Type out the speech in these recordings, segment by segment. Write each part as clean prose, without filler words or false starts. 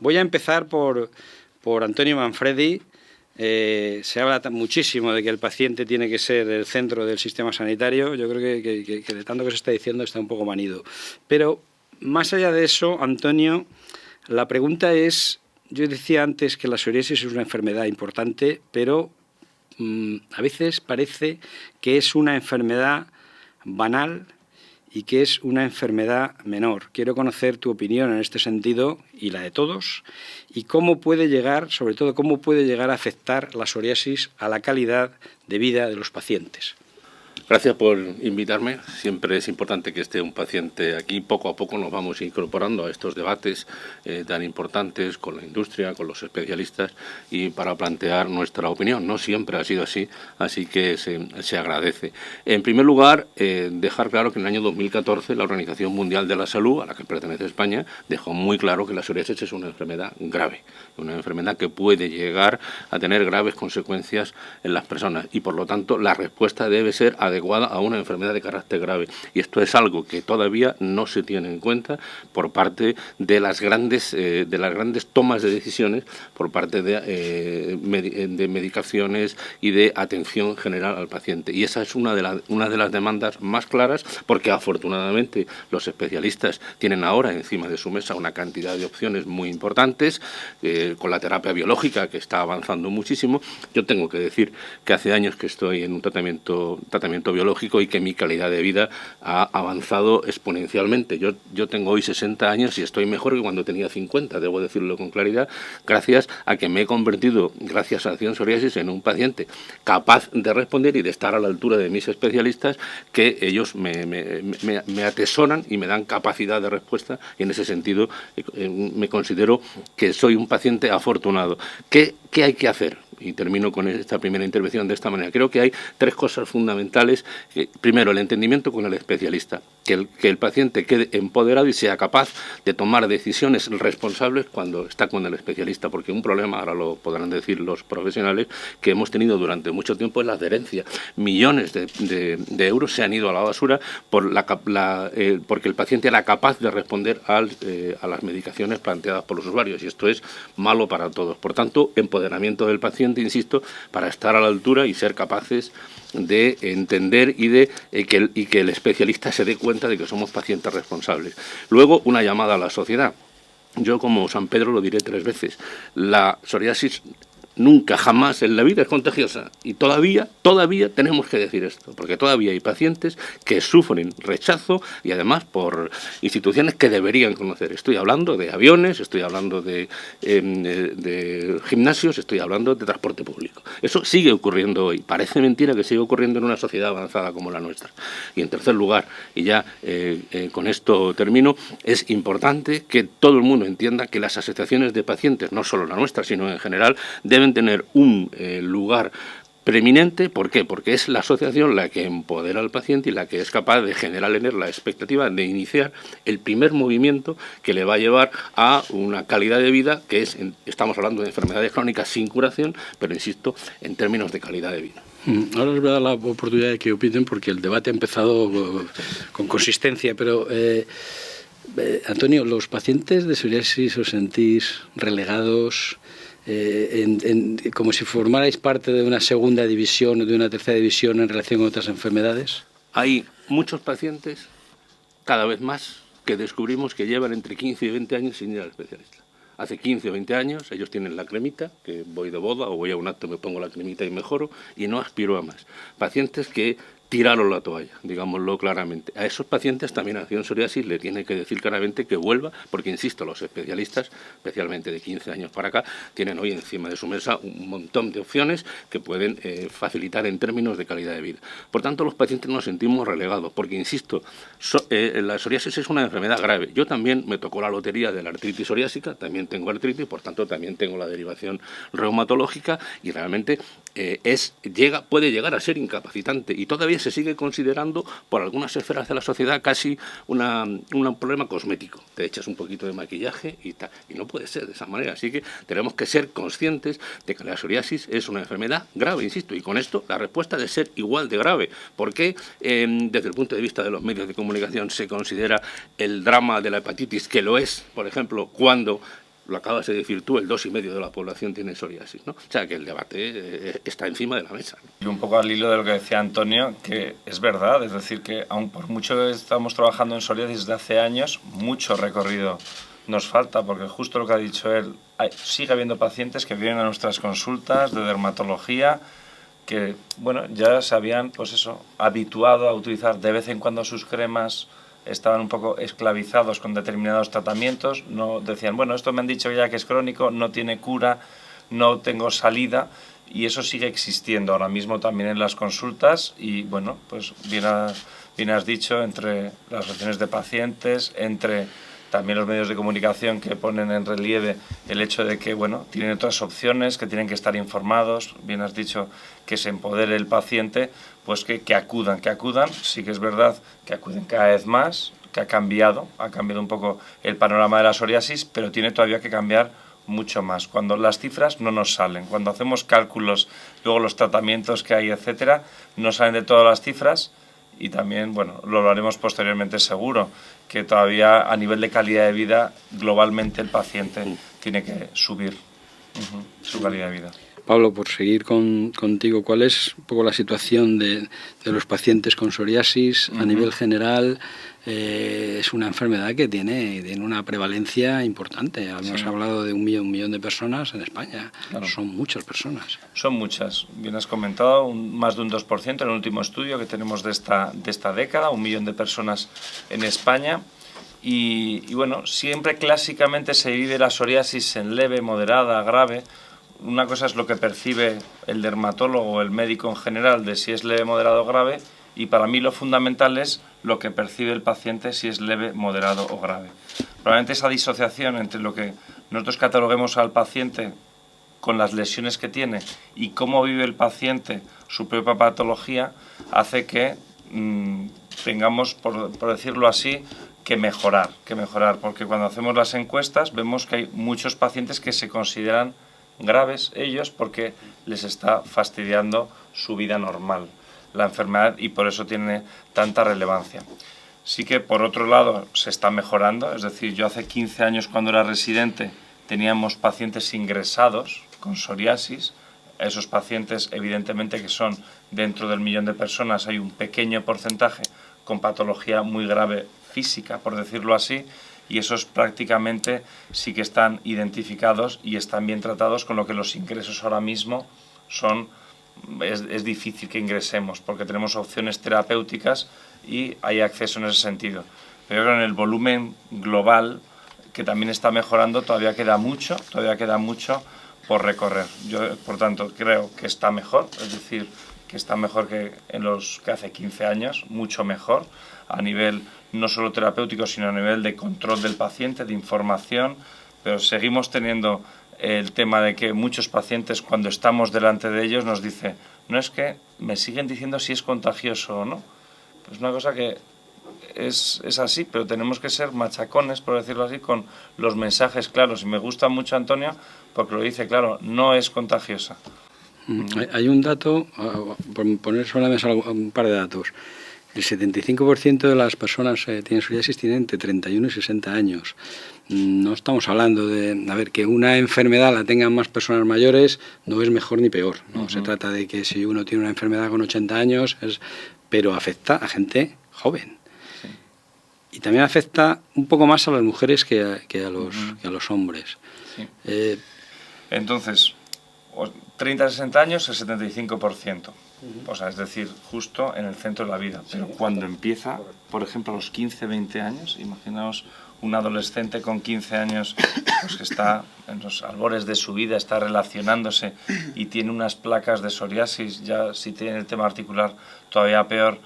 Voy a empezar por Antonio Manfredi. Se habla muchísimo de que el paciente tiene que ser el centro del sistema sanitario. Yo creo que de tanto que se está diciendo está un poco manido. Pero más allá de eso, Antonio, la pregunta es, yo decía antes que la psoriasis es una enfermedad importante, pero a veces parece que es una enfermedad banal y que es una enfermedad menor. Quiero conocer tu opinión en este sentido y la de todos, y cómo puede llegar, sobre todo, cómo puede llegar a afectar la psoriasis a la calidad de vida de los pacientes. Gracias por invitarme. Siempre es importante que esté un paciente aquí. Poco a poco nos vamos incorporando a estos debates tan importantes con la industria, con los especialistas y para plantear nuestra opinión. No siempre ha sido así que se agradece. En primer lugar, dejar claro que en el año 2014 la Organización Mundial de la Salud, a la que pertenece España, dejó muy claro que la psoriasis es una enfermedad grave, una enfermedad que puede llegar a tener graves consecuencias en las personas y, por lo tanto, la respuesta debe ser adecuada a una enfermedad de carácter grave. Y esto es algo que todavía no se tiene en cuenta por parte de las grandes tomas de decisiones, por parte de medicaciones y de atención general al paciente. Y esa es una de las demandas más claras, porque afortunadamente los especialistas tienen ahora encima de su mesa una cantidad de opciones muy importantes, con la terapia biológica, que está avanzando muchísimo. Yo tengo que decir que hace años que estoy en un tratamiento biológico y que mi calidad de vida ha avanzado exponencialmente. Yo tengo hoy 60 años y estoy mejor que cuando tenía 50, debo decirlo con claridad, gracias a que me he convertido, gracias a Acción Psoriasis, en un paciente capaz de responder y de estar a la altura de mis especialistas, que ellos me atesoran y me dan capacidad de respuesta, y en ese sentido me considero que soy un paciente afortunado. ¿Qué hay que hacer? Y termino con esta primera intervención de esta manera. Creo que hay tres cosas fundamentales. Primero, el entendimiento con el especialista, que el paciente quede empoderado y sea capaz de tomar decisiones responsables cuando está con el especialista, porque un problema, ahora lo podrán decir los profesionales, que hemos tenido durante mucho tiempo es la adherencia. Millones de euros se han ido a la basura porque el paciente era capaz de responder a las medicaciones planteadas por los usuarios, y esto es malo para todos. Por tanto, empoderamiento del paciente, insisto, para estar a la altura y ser capaces de entender y que el especialista se dé cuenta de que somos pacientes responsables. Luego, una llamada a la sociedad. Yo, como San Pedro, lo diré 3 veces. La psoriasis nunca, jamás en la vida es contagiosa, y todavía tenemos que decir esto, porque todavía hay pacientes que sufren rechazo, y además por instituciones que deberían conocer. Estoy hablando de aviones, estoy hablando de gimnasios, estoy hablando de transporte público. Eso sigue ocurriendo hoy. Parece mentira que siga ocurriendo en una sociedad avanzada como la nuestra. Y en tercer lugar, y ya con esto termino, es importante que todo el mundo entienda que las asociaciones de pacientes, no solo la nuestra, sino en general, deben tener un lugar preeminente. ¿Por qué? Porque es la asociación la que empodera al paciente y la que es capaz de generar en él la expectativa de iniciar el primer movimiento que le va a llevar a una calidad de vida que estamos hablando de enfermedades crónicas sin curación, pero insisto, en términos de calidad de vida. Ahora les voy a dar la oportunidad de que opinen, porque el debate ha empezado con consistencia, pero Antonio, ¿los pacientes de psoriasis os sentís relegados, como si formarais parte de una segunda división o de una tercera división en relación con otras enfermedades? Hay muchos pacientes, cada vez más, que descubrimos que llevan entre 15 y 20 años sin ir al especialista. Hace 15 o 20 años ellos tienen la cremita, que voy de boda o voy a un acto, me pongo la cremita y mejoro, y no aspiro a más. Pacientes que tiraron la toalla, digámoslo claramente. A esos pacientes también Acción Psoriasis le tiene que decir claramente que vuelva, porque, insisto, los especialistas, especialmente de 15 años para acá, tienen hoy encima de su mesa un montón de opciones que pueden facilitar en términos de calidad de vida. Por tanto, los pacientes nos sentimos relegados, porque, insisto, la psoriasis es una enfermedad grave. Yo también me tocó la lotería de la artritis psoriásica, también tengo artritis, por tanto, también tengo la derivación reumatológica, y realmente puede llegar a ser incapacitante, y todavía se sigue considerando por algunas esferas de la sociedad casi un problema cosmético. Te echas un poquito de maquillaje y tal, y no puede ser de esa manera. Así que tenemos que ser conscientes de que la psoriasis es una enfermedad grave, insisto, y con esto la respuesta debe ser igual de grave. ¿Por qué desde el punto de vista de los medios de comunicación se considera el drama de la hepatitis, que lo es, por ejemplo, cuando lo acabas de decir tú, el 2,5% de la población tiene psoriasis, ¿no? O sea, que el debate está encima de la mesa, ¿no? Y un poco al hilo de lo que decía Antonio, que es verdad, es decir, que aun por mucho que estamos trabajando en psoriasis desde hace años, mucho recorrido nos falta, porque justo lo que ha dicho él, sigue habiendo pacientes que vienen a nuestras consultas de dermatología que, bueno, ya se habían, pues eso, habituado a utilizar de vez en cuando sus cremas, estaban un poco esclavizados con determinados tratamientos, no decían, bueno, esto me han dicho ya que es crónico, no tiene cura, no tengo salida, y eso sigue existiendo ahora mismo también en las consultas. Y bueno, pues bien has dicho, entre las asociaciones de pacientes, entre también los medios de comunicación que ponen en relieve el hecho de que, bueno, tienen otras opciones, que tienen que estar informados, bien has dicho, que se empodere el paciente, pues que acudan, sí que es verdad que acuden cada vez más, que ha cambiado un poco el panorama de la psoriasis, pero tiene todavía que cambiar mucho más. Cuando las cifras no nos salen, cuando hacemos cálculos, luego los tratamientos que hay, etcétera, no salen de todas las cifras. Y también, bueno, lo haremos posteriormente seguro, que todavía a nivel de calidad de vida, globalmente el paciente tiene que subir su calidad de vida. Pablo, por seguir contigo, ¿cuál es un poco la situación de los pacientes con psoriasis a nivel general? Es una enfermedad que tiene una prevalencia importante. Habíamos hablado de un millón de personas en España. Claro. Son muchas personas. Son muchas. Bien has comentado, más de un 2% en el último estudio que tenemos de esta década, 1 millón de personas en España. Y bueno, siempre clásicamente se divide la psoriasis en leve, moderada, grave. Una cosa es lo que percibe el dermatólogo o el médico en general de si es leve, moderado o grave, y para mí lo fundamental es lo que percibe el paciente si es leve, moderado o grave. Probablemente esa disociación entre lo que nosotros cataloguemos al paciente con las lesiones que tiene y cómo vive el paciente su propia patología hace que tengamos, por decirlo así, que mejorar, porque cuando hacemos las encuestas vemos que hay muchos pacientes que se consideran graves ellos porque les está fastidiando su vida normal la enfermedad, y por eso tiene tanta relevancia. Sí que por otro lado se está mejorando, es decir, yo hace 15 años cuando era residente teníamos pacientes ingresados con psoriasis. Esos pacientes evidentemente que son dentro del 1 millón de personas, hay un pequeño porcentaje con patología muy grave física, por decirlo así, y esos prácticamente sí que están identificados y están bien tratados, con lo que los ingresos ahora mismo es difícil que ingresemos porque tenemos opciones terapéuticas y hay acceso en ese sentido. Pero en el volumen global, que también está mejorando, todavía queda mucho por recorrer. Yo, por tanto, creo que está mejor, es decir, que está mejor que hace 15 años, mucho mejor, a nivel no solo terapéutico, sino a nivel de control del paciente, de información, pero seguimos teniendo el tema de que muchos pacientes, cuando estamos delante de ellos, nos dicen, no, es que me siguen diciendo si es contagioso o no. Pues una cosa que es así, pero tenemos que ser machacones, por decirlo así, con los mensajes claros. Y me gusta mucho Antonio porque lo dice claro, no es contagiosa. Hay un dato, por poner sobre la mesa un par de datos. El 75% de las personas que tienen psoriasis tienen entre 31 y 60 años. No estamos hablando de, que una enfermedad la tengan más personas mayores, no es mejor ni peor. No se trata de que si uno tiene una enfermedad con 80 años, pero afecta a gente joven. Sí. Y también afecta un poco más a las mujeres que a los hombres. Sí. Entonces, 30 a 60 años, el 75%. O sea, es decir, justo en el centro de la vida. Pero cuando empieza, por ejemplo, a los 15, 20 años, imaginaos un adolescente con 15 años pues que está en los albores de su vida, está relacionándose y tiene unas placas de psoriasis, ya si tiene el tema articular todavía peor,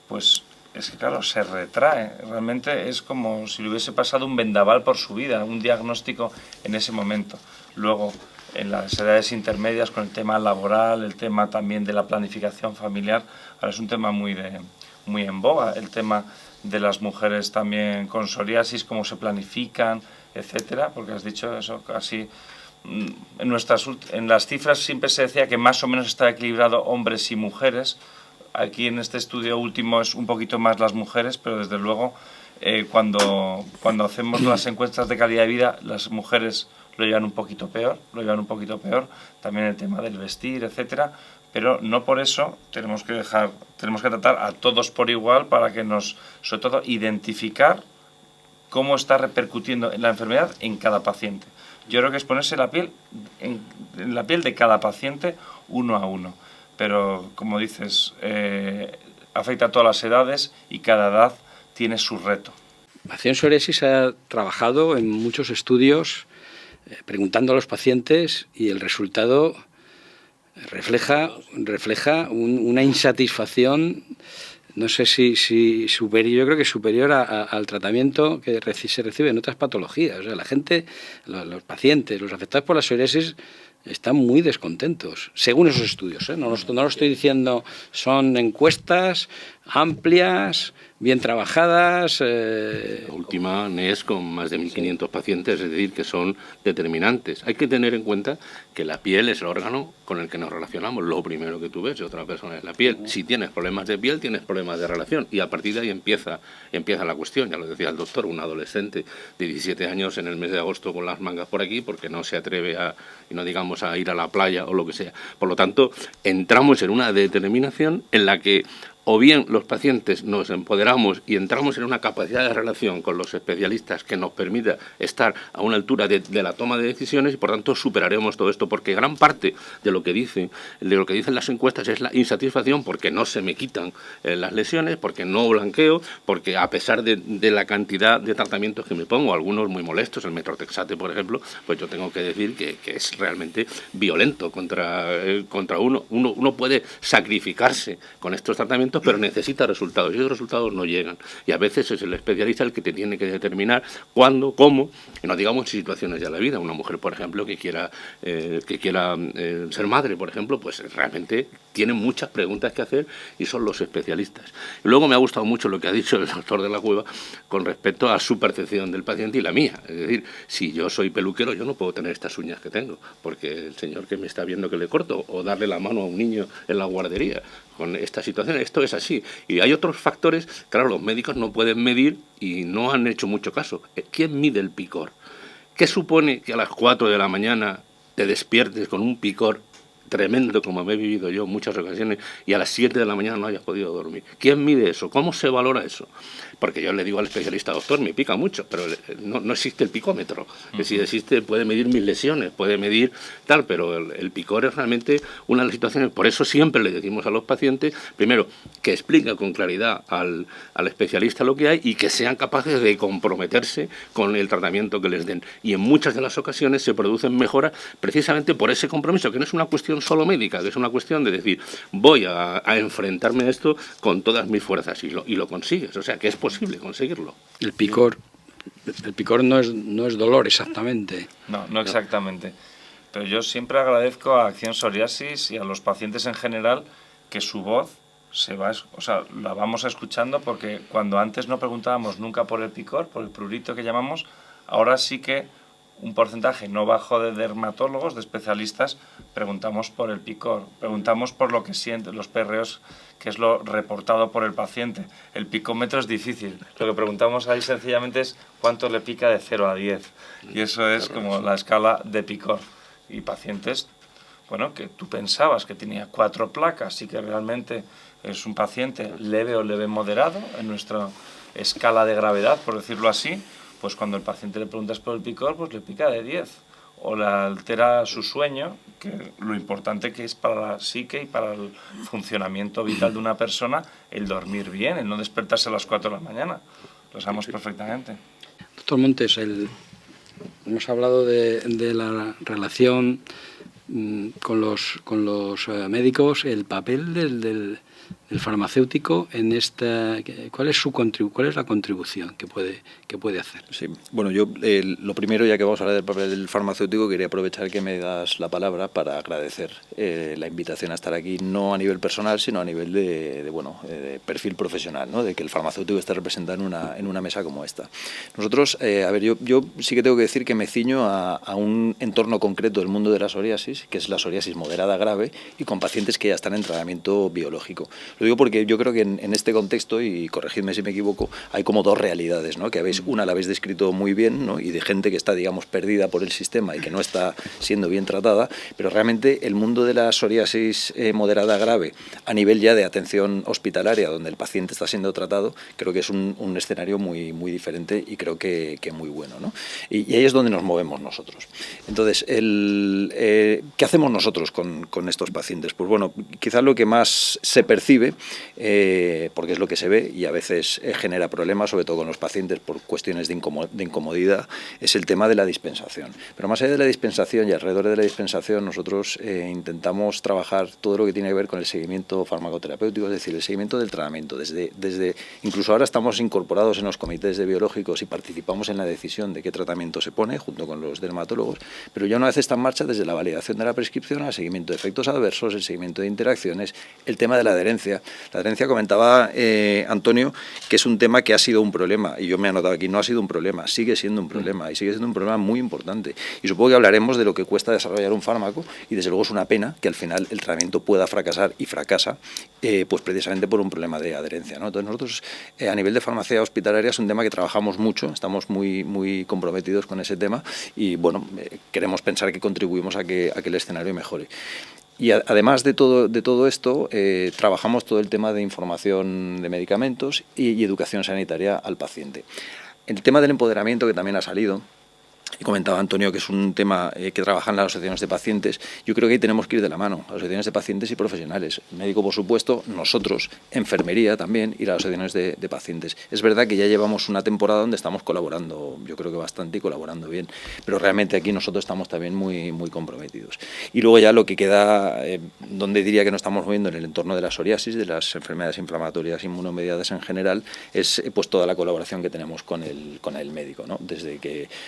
pues es que claro, se retrae. Realmente es como si le hubiese pasado un vendaval por su vida, un diagnóstico en ese momento. Luego, en las edades intermedias, con el tema laboral, el tema también de la planificación familiar, ahora es un tema muy en boga, el tema de las mujeres también con psoriasis, cómo se planifican, etcétera, porque has dicho eso casi. En las cifras siempre se decía que más o menos está equilibrado hombres y mujeres. Aquí en este estudio último es un poquito más las mujeres, pero desde luego cuando hacemos las encuestas de calidad de vida, las mujeres lo llevan un poquito peor, también el tema del vestir, etcétera, pero no por eso tenemos que tratar a todos por igual para que sobre todo, identificar cómo está repercutiendo la enfermedad en cada paciente. Yo creo que es ponerse en la piel de cada paciente uno a uno, pero como dices, afecta a todas las edades y cada edad tiene su reto. Acción Psoriasis ha trabajado en muchos estudios preguntando a los pacientes y el resultado refleja una insatisfacción, no sé si superior, yo creo que superior al tratamiento que se recibe en otras patologías. O sea, la gente, los pacientes, los afectados por la psoriasis están muy descontentos, según esos estudios, ¿eh? No lo estoy diciendo, son encuestas amplias, bien trabajadas. La última NES con más de 1.500 pacientes, es decir, que son determinantes. Hay que tener en cuenta que la piel es el órgano con el que nos relacionamos. Lo primero que tú ves de otra persona es la piel. Si tienes problemas de piel, tienes problemas de relación. Y a partir de ahí empieza la cuestión. Ya lo decía el doctor, un adolescente de 17 años en el mes de agosto con las mangas por aquí porque no se atreve a ir a la playa o lo que sea. Por lo tanto, entramos en una determinación en la que o bien los pacientes nos empoderamos y entramos en una capacidad de relación con los especialistas que nos permita estar a una altura de la toma de decisiones y por tanto superaremos todo esto, porque gran parte de lo que dicen las encuestas es la insatisfacción porque no se me quitan las lesiones, porque no blanqueo, porque a pesar de la cantidad de tratamientos que me pongo, algunos muy molestos, el metrotexate por ejemplo, pues yo tengo que decir que es realmente violento contra uno. Uno puede sacrificarse con estos tratamientos, pero necesita resultados y esos resultados no llegan. Y a veces es el especialista el que te tiene que determinar cuándo, cómo, y no digamos en situaciones de la vida. Una mujer, por ejemplo, que quiera ser madre, por ejemplo, pues realmente tiene muchas preguntas que hacer y son los especialistas. Y luego me ha gustado mucho lo que ha dicho el doctor de la Cueva con respecto a su percepción del paciente y la mía. Es decir, si yo soy peluquero, yo no puedo tener estas uñas que tengo, porque el señor que me está viendo que le corto, o darle la mano a un niño en la guardería con esta situación, esto es así. Y hay otros factores, claro, los médicos no pueden medir y no han hecho mucho caso. ¿Quién mide el picor? ¿Qué supone que a las 4 de la mañana te despiertes con un picor tremendo, como me he vivido yo en muchas ocasiones, y a las 7 de la mañana no hayas podido dormir? ¿Quién mide eso? ¿Cómo se valora eso? Porque yo le digo al especialista, doctor, me pica mucho, pero no existe el picómetro. Que si existe, puede medir mis lesiones, puede medir tal, pero el picor es realmente una de las situaciones. Por eso siempre le decimos a los pacientes, primero, que explique con claridad al especialista lo que hay y que sean capaces de comprometerse con el tratamiento que les den. Y en muchas de las ocasiones se producen mejoras precisamente por ese compromiso, que no es una cuestión solo médica, que es una cuestión de decir, voy a enfrentarme a esto con todas mis fuerzas y lo consigues. O sea, que es posible conseguirlo. El picor no es dolor exactamente. No exactamente. Pero yo siempre agradezco a Acción Psoriasis y a los pacientes en general que su voz la vamos escuchando, porque cuando antes no preguntábamos nunca por el picor, por el prurito que llamamos, ahora sí que un porcentaje no bajo de dermatólogos, de especialistas, preguntamos por el picor, preguntamos por lo que sienten los PROs, que es lo reportado por el paciente. El picómetro es difícil. Lo que preguntamos ahí sencillamente es cuánto le pica de 0 a 10. Y eso es como la escala de picor. Y pacientes, bueno, que tú pensabas que tenía 4 placas y que realmente es un paciente leve o leve moderado en nuestra escala de gravedad, por decirlo así, pues cuando el paciente le preguntas por el picor, pues le pica de 10. O le altera su sueño, que lo importante que es para la psique y para el funcionamiento vital de una persona, el dormir bien, el no despertarse a las 4 de la mañana. Lo sabemos perfectamente. Doctor Montes, hemos hablado de la relación con los médicos, el papel del farmacéutico en esta. ¿Cuál es la contribución que puede hacer? Sí, bueno, yo lo primero, ya que vamos a hablar del papel del farmacéutico, quería aprovechar que me das la palabra para agradecer la invitación a estar aquí, no a nivel personal, sino a nivel de perfil profesional, ¿no? De que el farmacéutico esté representado en una mesa como esta. Nosotros, yo sí que tengo que decir que me ciño a un entorno concreto del mundo de la psoriasis, que es la psoriasis moderada grave y con pacientes que ya están en tratamiento biológico. Lo digo porque yo creo que en este contexto, y corregidme si me equivoco, hay como dos realidades, ¿no? Que una la habéis descrito muy bien, ¿no? Y de gente que está, digamos, perdida por el sistema y que no está siendo bien tratada, pero realmente el mundo de la psoriasis moderada grave, a nivel ya de atención hospitalaria, donde el paciente está siendo tratado, creo que es un escenario muy, muy diferente y creo que muy bueno, ¿no? Y ahí es donde nos movemos nosotros. Entonces, ¿qué hacemos nosotros con estos pacientes? Pues bueno, quizás lo que más se percibe, porque es lo que se ve y a veces genera problemas, sobre todo con los pacientes por cuestiones de incomodidad, es el tema de la dispensación. Pero más allá de la dispensación y alrededor de la dispensación, nosotros intentamos trabajar todo lo que tiene que ver con el seguimiento farmacoterapéutico, es decir, el seguimiento del tratamiento. Incluso ahora estamos incorporados en los comités de biológicos y participamos en la decisión de qué tratamiento se pone, junto con los dermatólogos, pero ya una vez está en marcha, desde la validación de la prescripción al seguimiento de efectos adversos, el seguimiento de interacciones, el tema de la adherencia. La adherencia, comentaba Antonio, que es un tema que ha sido un problema, y yo me he anotado aquí, no ha sido un problema, sigue siendo un problema, y sigue siendo un problema muy importante. Y supongo que hablaremos de lo que cuesta desarrollar un fármaco, y desde luego es una pena que al final el tratamiento pueda fracasar, y fracasa, pues precisamente por un problema de adherencia, ¿no? Entonces nosotros, a nivel de farmacia hospitalaria, es un tema que trabajamos mucho, estamos muy, muy comprometidos con ese tema, y bueno, queremos pensar que contribuimos a que el escenario mejore. Y además de todo esto, trabajamos todo el tema de información de medicamentos y educación sanitaria al paciente. El tema del empoderamiento, que también ha salido, y comentaba Antonio que es un tema que trabajan las asociaciones de pacientes, yo creo que ahí tenemos que ir de la mano, las asociaciones de pacientes y profesionales. El médico, por supuesto, nosotros, enfermería también, y las asociaciones de pacientes. Es verdad que ya llevamos una temporada donde estamos colaborando, yo creo que bastante, y colaborando bien, pero realmente aquí nosotros estamos también muy, muy comprometidos. Y luego ya lo que queda, donde diría que nos estamos moviendo en el entorno de la psoriasis, de las enfermedades inflamatorias inmunomediadas en general, es pues toda la colaboración que tenemos con el médico, ¿no? Desde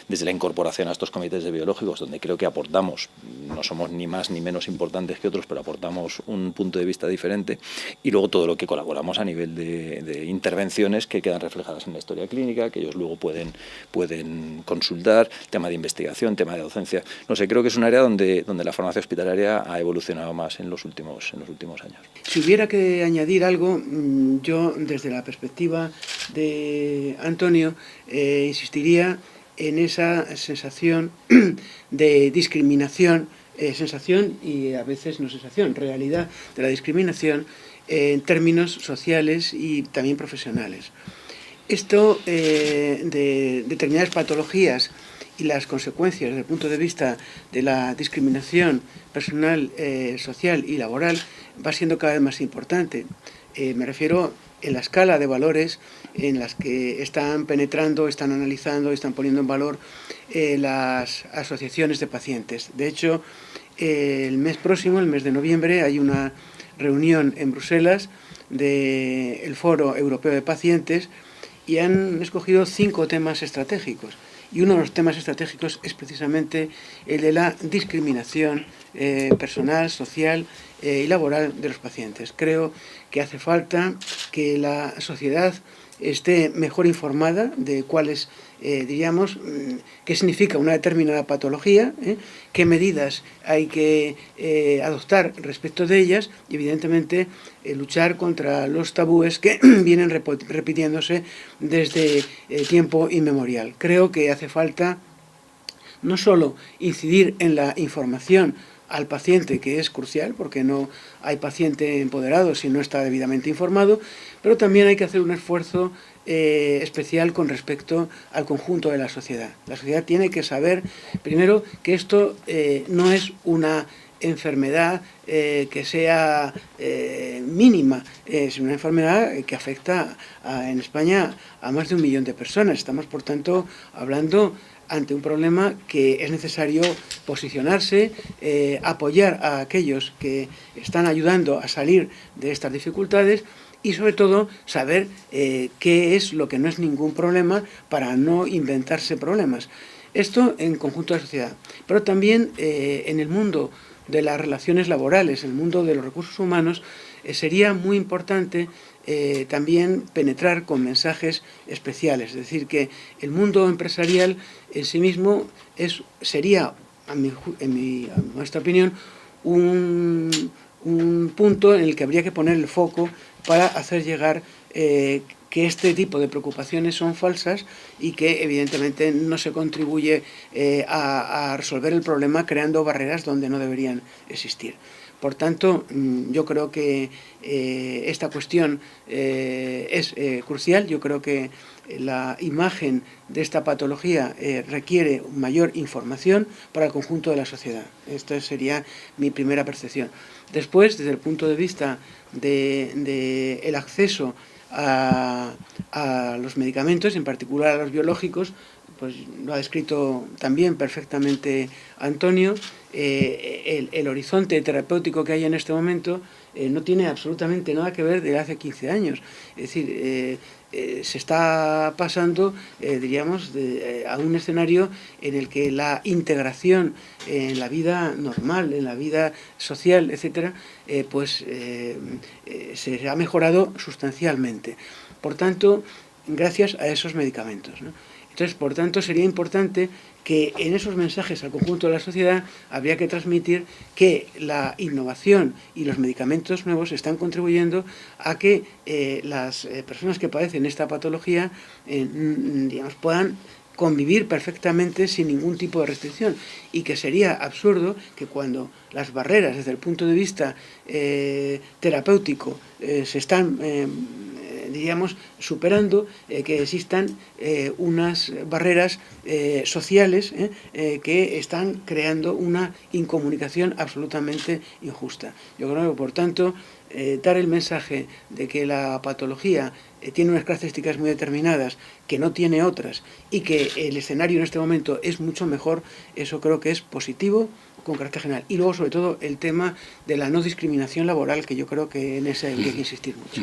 la incorporación a estos comités de biológicos, donde creo que aportamos, no somos ni más ni menos importantes que otros, pero aportamos un punto de vista diferente, y luego todo lo que colaboramos a nivel de intervenciones que quedan reflejadas en la historia clínica, que ellos luego pueden consultar, tema de investigación, tema de docencia. No sé, creo que es un área donde la farmacia hospitalaria ha evolucionado más en los últimos años. Si hubiera que añadir algo, yo desde la perspectiva de Antonio insistiría en esa sensación de discriminación, sensación y a veces no sensación, realidad de la discriminación en términos sociales y también profesionales. Esto de determinadas patologías y las consecuencias desde el punto de vista de la discriminación personal, social y laboral va siendo cada vez más importante. Me refiero en la escala de valores en las que están penetrando, están analizando, están poniendo en valor las asociaciones de pacientes. De hecho, el mes próximo, el mes de noviembre, hay una reunión en Bruselas del Foro Europeo de Pacientes y han escogido 5 temas estratégicos. Y uno de los temas estratégicos es precisamente el de la discriminación personal, social y laboral de los pacientes. Creo que hace falta que la sociedad esté mejor informada de cuáles, diríamos, qué significa una determinada patología, qué medidas hay que adoptar respecto de ellas y, evidentemente, luchar contra los tabúes que vienen repitiéndose desde tiempo inmemorial. Creo que hace falta no solo incidir en la información al paciente, que es crucial, porque no hay paciente empoderado si no está debidamente informado, pero también hay que hacer un esfuerzo especial con respecto al conjunto de la sociedad. La sociedad tiene que saber, primero, que esto no es una enfermedad que sea mínima, es una enfermedad que afecta en España a más de 1 millón de personas. Estamos, por tanto, hablando ante un problema que es necesario posicionarse, apoyar a aquellos que están ayudando a salir de estas dificultades y, sobre todo, saber qué es lo que no es ningún problema para no inventarse problemas. Esto en conjunto de la sociedad, pero también en el mundo de las relaciones laborales, en el mundo de los recursos humanos, sería muy importante también penetrar con mensajes especiales. Es decir, que el mundo empresarial en sí mismo sería, en nuestra opinión, un un punto en el que habría que poner el foco para hacer llegar que este tipo de preocupaciones son falsas y que evidentemente no se contribuye a resolver el problema creando barreras donde no deberían existir. Por tanto, yo creo que esta cuestión es crucial. Yo creo que la imagen de esta patología requiere mayor información para el conjunto de la sociedad. Esta sería mi primera percepción. Después, desde el punto de vista del acceso a los medicamentos, en particular a los biológicos, pues lo ha descrito también perfectamente Antonio. El horizonte terapéutico que hay en este momento no tiene absolutamente nada que ver de hace 15 años. Es decir, se está pasando, diríamos, a un escenario en el que la integración en la vida normal, en la vida social, etcétera, se ha mejorado sustancialmente. Por tanto, gracias a esos medicamentos, ¿no? Entonces, por tanto, sería importante que en esos mensajes al conjunto de la sociedad habría que transmitir que la innovación y los medicamentos nuevos están contribuyendo a que las personas que padecen esta patología digamos, puedan convivir perfectamente sin ningún tipo de restricción, y que sería absurdo que cuando las barreras desde el punto de vista terapéutico se están diríamos, superando que existan unas barreras sociales que están creando una incomunicación absolutamente injusta. Yo creo que, por tanto, dar el mensaje de que la patología tiene unas características muy determinadas, que no tiene otras, y que el escenario en este momento es mucho mejor, eso creo que es positivo con carácter general. Y luego, sobre todo, el tema de la no discriminación laboral, que yo creo que en ese hay que insistir mucho.